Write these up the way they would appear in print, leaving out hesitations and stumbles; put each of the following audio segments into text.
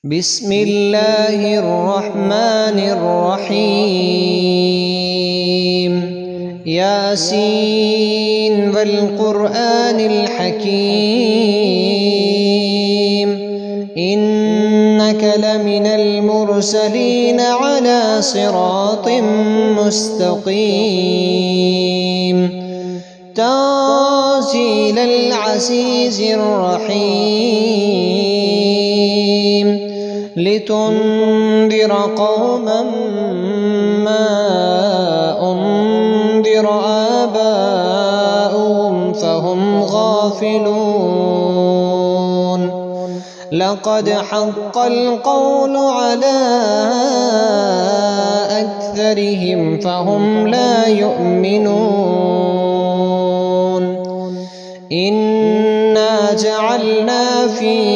بسم الله الرحمن الرحيم ياسين والقرآن الحكيم إنك لمن المرسلين على صراط مستقيم تنزيل العزيز الرحيم لتنذر قوما ما أنذر آباؤهم فهم غافلون لقد حق القول على أكثرهم فهم لا يؤمنون إنا جعلنا في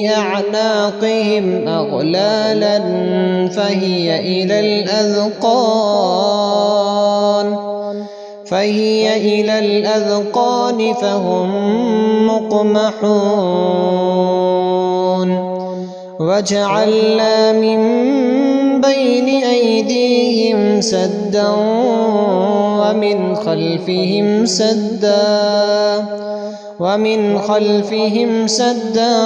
أعناقهم أغلالا فهي إلى الأذقان فهم مقمحون وجعلنا من بين أيديهم سدا ومن خلفهم سدا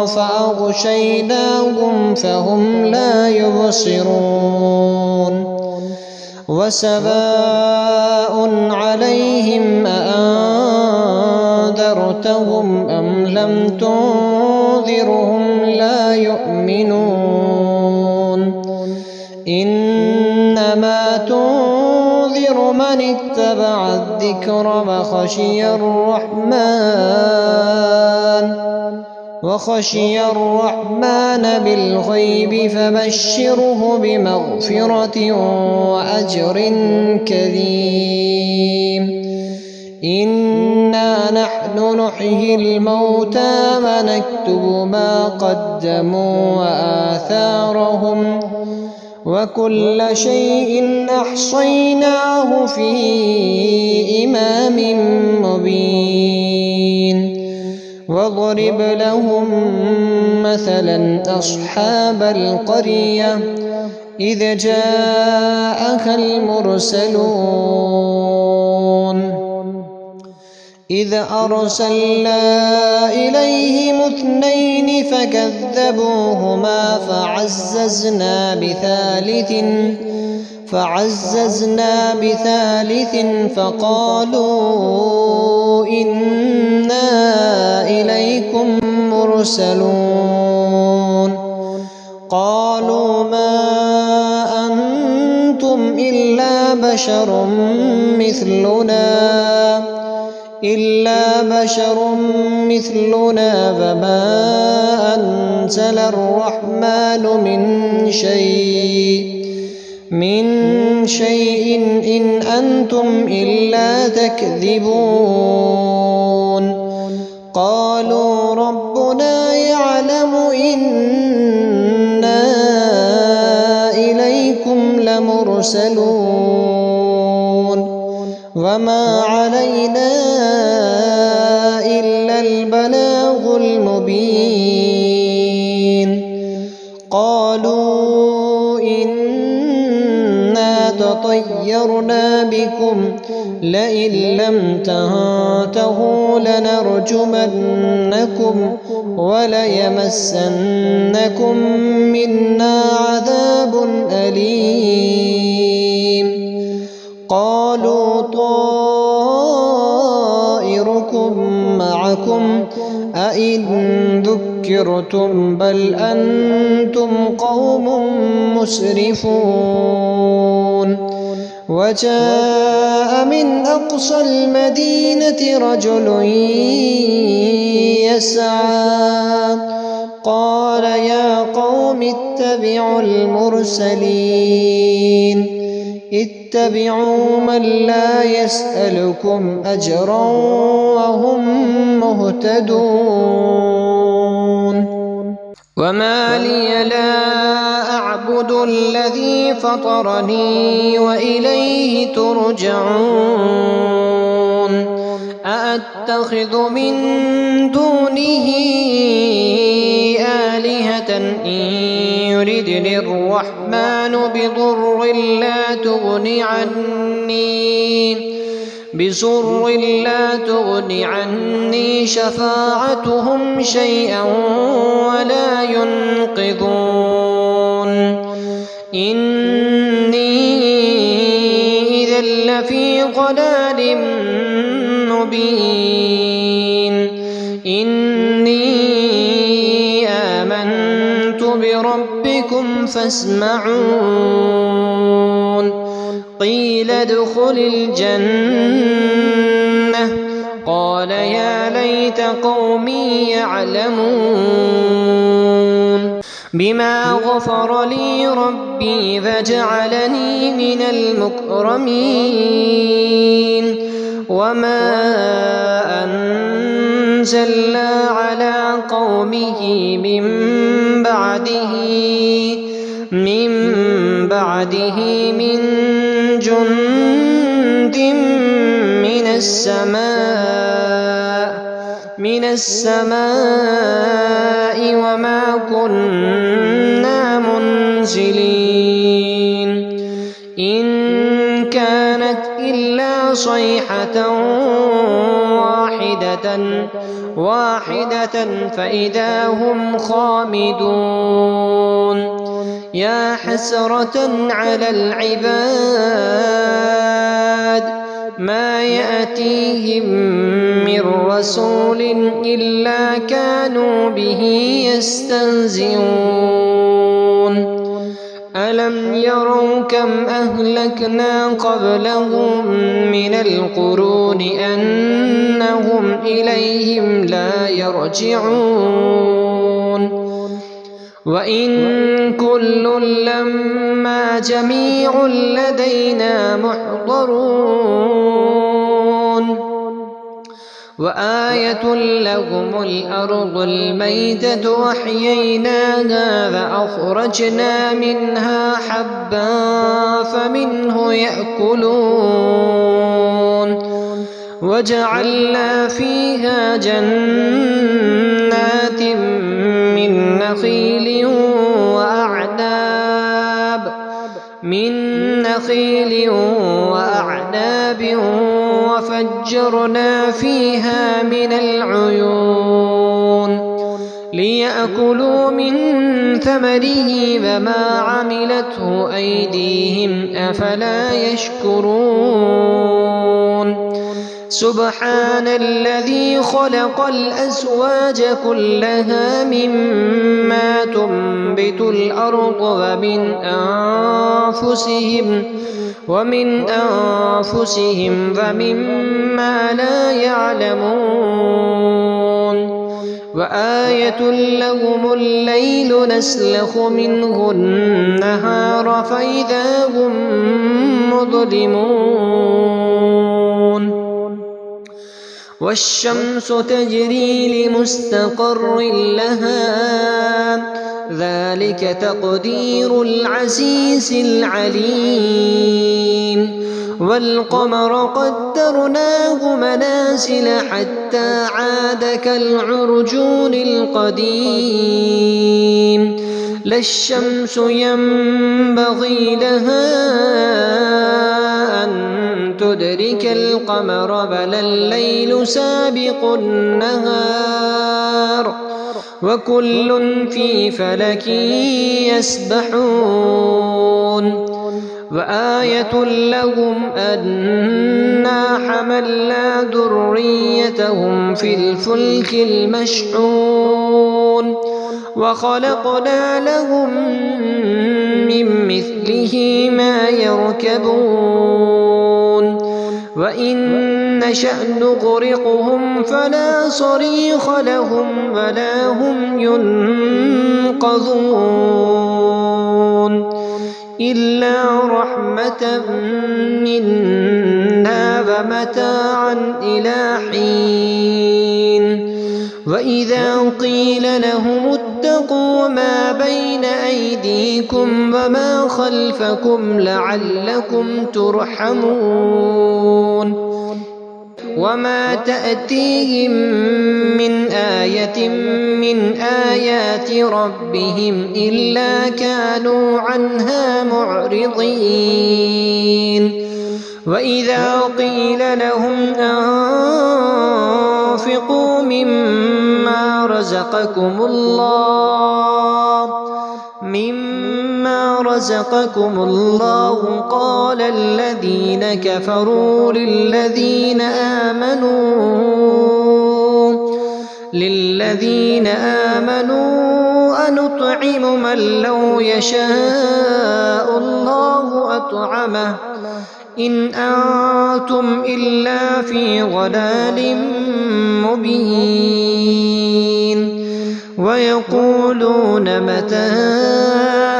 فأغشيناهم فهم لا يبصرون وسواء عليهم أأنذرتهم أم لم تنذرهم لا يؤمنون إنما تنذر من اتبع الذكر وخشي الرحمن بالغيب فبشره بمغفرة وأجر كريم إنا نحن نحيي الموتى ونكتب ما قدموا وآثارهم وكل شيء أحصيناه في إمام مبين واضرب لهم مثلا أصحاب القرية إذ جاءها المرسلون إذ أرسلنا إليهم 2 فكذبوهما فعززنا بثالث فقالوا إنا إليكم مرسلون قالوا ما أنتم إلا بشر مثلنا فما أنزل الرحمن من شيء إن أنتم إلا تكذبون قالوا ربنا يعلم إنا إليكم لمرسلون وما علينا إلا البلاغ المبين قالوا إنا تطيرنا بكم لئن لم تنتهوا لنرجمنكم وليمسنكم منا عذاب أليم قالوا طائركم معكم أئن ذكرتم بل أنتم قوم مسرفون وجاء من أقصى المدينة رجل يسعى قال يا قوم اتبعوا المرسلين اتبعوا من لا يسألكم أجرا وهم مهتدون وما لي لا أعبد الذي فطرني وإليه ترجعون أأتخذ من دونه آلهة إن يردني الرحمن بضر لا تغن عني شفاعتهم شيئا ولا ينقذون إني إذا لفي ضلال مبين إني آمنت بربكم فاسمعون قيل ادخل الجنة قال يا ليت قومي يعلمون بما غفر لي ربي فجعلني من المكرمين وما أنزلنا على قومه من بعده من جند من السماء وما كنا منزلين إن كانت إلا صيحة واحدة فإذا هم خامدون يا حسرة على العباد ما يأتيهم من رسول إلا كانوا به يستهزئون ألم يروا كم أهلكنا قبلهم من القرون أنهم إليهم لا يرجعون وإن كل لما جميع لدينا محضرون وآية لهم الأرض الميتة وأحييناها فأخرجنا منها حبا فمنه يأكلون وجعلنا فيها جنات من نخيل وأعناب وفجرنا فيها من العيون ليأكلوا من ثمره فما عملته أيديهم أفلا يشكرون سبحان الذي خلق الأزواج كلها مما تنبت الأرض ومن أنفسهم ومما لا يعلمون وآية لهم الليل نسلخ منه النهار فإذا هم مظلمون والشمس تجري لمستقر لها ذلك تقدير العزيز العليم والقمر قدرناه منازل حتى عاد كالعرجون القديم لا الشمس ينبغي لها أن تدرك القمر بل الليل سابق النهار وكل في فلك يسبحون وآية لهم أنا حملنا ذريتهم في الفلك المشحون وخلقنا لهم من مثله ما يركبون وإن نشأ نغرقهم فلا صريخ لهم ولا هم ينقذون إلا رحمة منا ومتاعا إلى حين وإذا قيل لهم اتقوا ما بين أيديكم وما خلفكم لعلكم ترحمون وما تأتيهم من آية من آيات ربهم إلا كانوا عنها معرضين وإذا قيل لهم أنفقوا مما رزقكم الله قال الذين كفروا للذين آمنوا أنطعم من لو يشاء الله أطعمه إن أنتم إلا في ضلال مبين ويقولون متى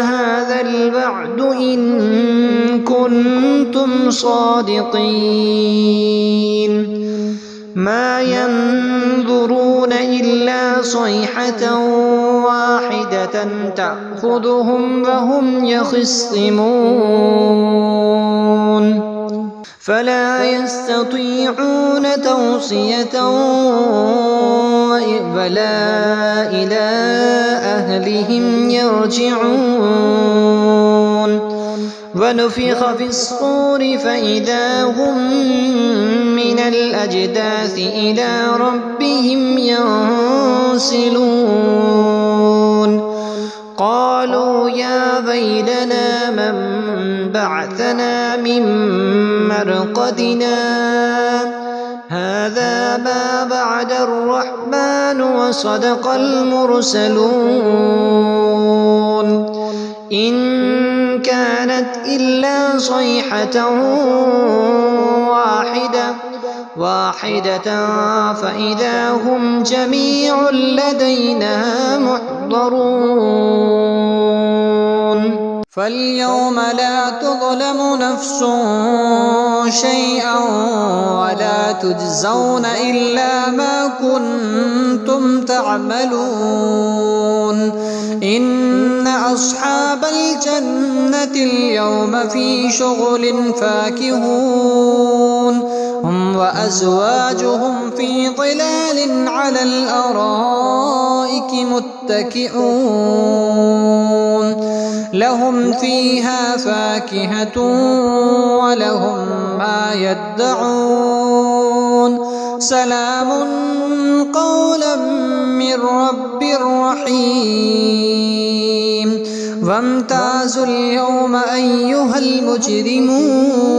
هذا الوعد إن كنتم صادقين ما ينظرون إلا صيحة واحدة تأخذهم وهم يخصمون فلا يستطيعون توصية ولا إلى أهلهم يرجعون ونفخ في الصور فإذا هم من الأجداث إلى ربهم ينسلون قالوا يا ويلنا من بعثنا من مرقدنا هذا ما وعد الرحمن وصدق المرسلون إن كانت إلا صيحة واحدة فإذا هم جميع لدينا محضرون فاليوم لا تظلم نفس شيئا ولا تجزون إلا ما كنتم تعملون إن أصحاب الجنة اليوم في شغل فاكهون هم وأزواجهم في ظلال على الأرائك متكئون لهم فيها فاكهة ولهم ما يدعون سلام قولا من رب رحيم وامتازوا اليوم أيها المجرمون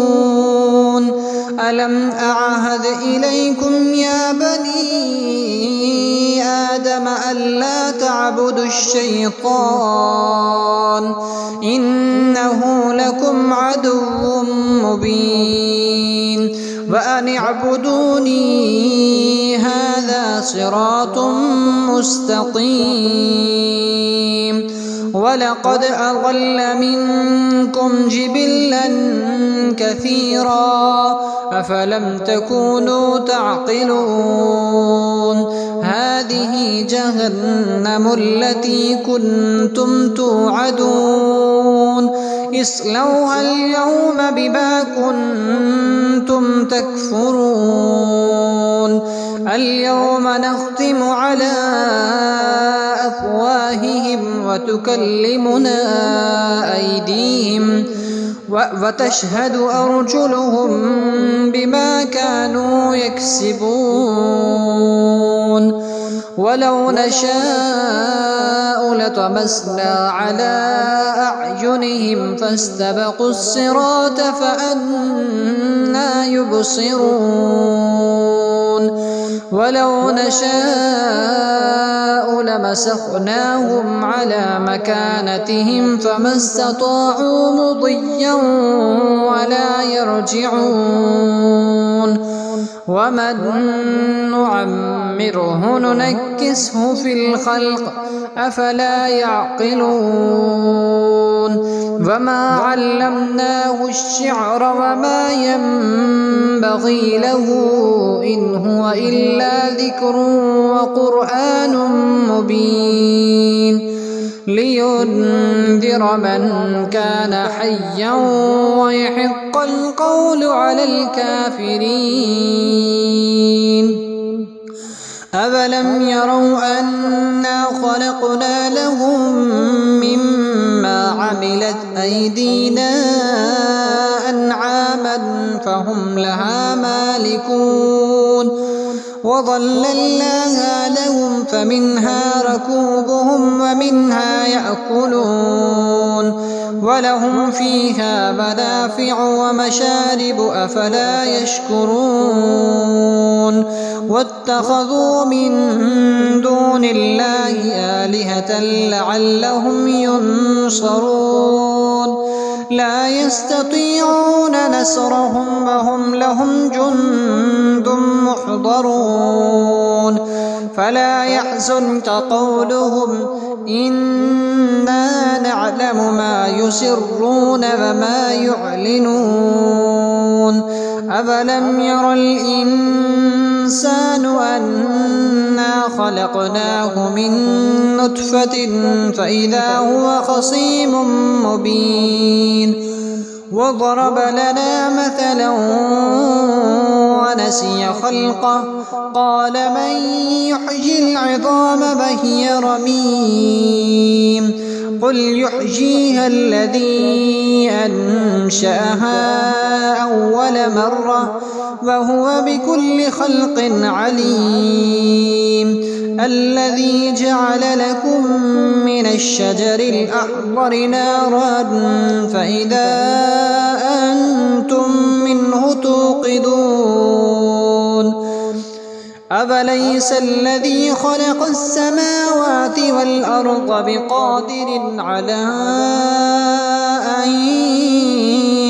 ألم أعهد إليكم يا بني آدم ألا تعبدوا الشيطان إنه لكم عدو مبين وأن اعبدوني هذا صراط مستقيم ولقد أضل منكم جبلا كثيرا أفلم تكونوا تعقلون هذه جهنم التي كنتم توعدون اصلوها اليوم بما كنتم تكفرون اليوم نختم على أفواههم وتكلمنا أيديهم وتشهد أرجلهم بما كانوا يكسبون ولو نشاء لطمسنا على أعينهم فاستبقوا الصراط فأنى يبصرون ولو نشاء لمسخناهم على مكانتهم فما استطاعوا مضيا ولا يرجعون ومن نعمره ننكسه في الخلق أفلا يعقلون وما علمناه الشعر وما ينبغي له إن هو إلا ذكر وقرآن مبين لينذر من كان حيا ويحق القول على الكافرين. أفلم يروا أنا خلقنا لهم مما عملت أيدينا أنعاما فهم لها مالكون وظللناها لهم فمنها ركوبهم ومنها يأكلون ولهم فيها منافع ومشارب أفلا يشكرون واتخذوا من دون الله آلهة لعلهم ينصرون لا يستطيعون نصرهم وهم لهم جند محضرون فلا يحزنك قولهم إنا نعلم ما يسرون وما يعلنون أفلم ير الإنسان أنا خلقناه من نطفة فإذا هو خصيم مبين وضرب لنا مثلا ونسي خلقه قال من يحيي العظام وهي رميم قل يحييها الذي أنشأها أول مرة وهو بكل خلق عليم الذي جعل لكم من الشجر الأخضر نارا فإذا أنتم منه توقدون أفليس الذي خلق السماوات والأرض بقادر على أن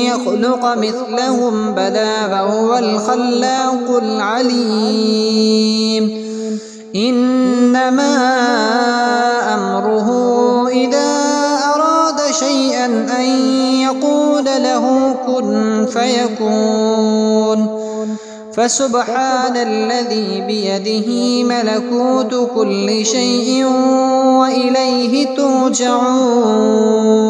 يخلق مثلهم بلى وهو الخلاق العليم إنما أمره إذا أراد شيئا أن يقول له كن فيكون فسبحان الذي بيده ملكوت كل شيء وإليه ترجعون.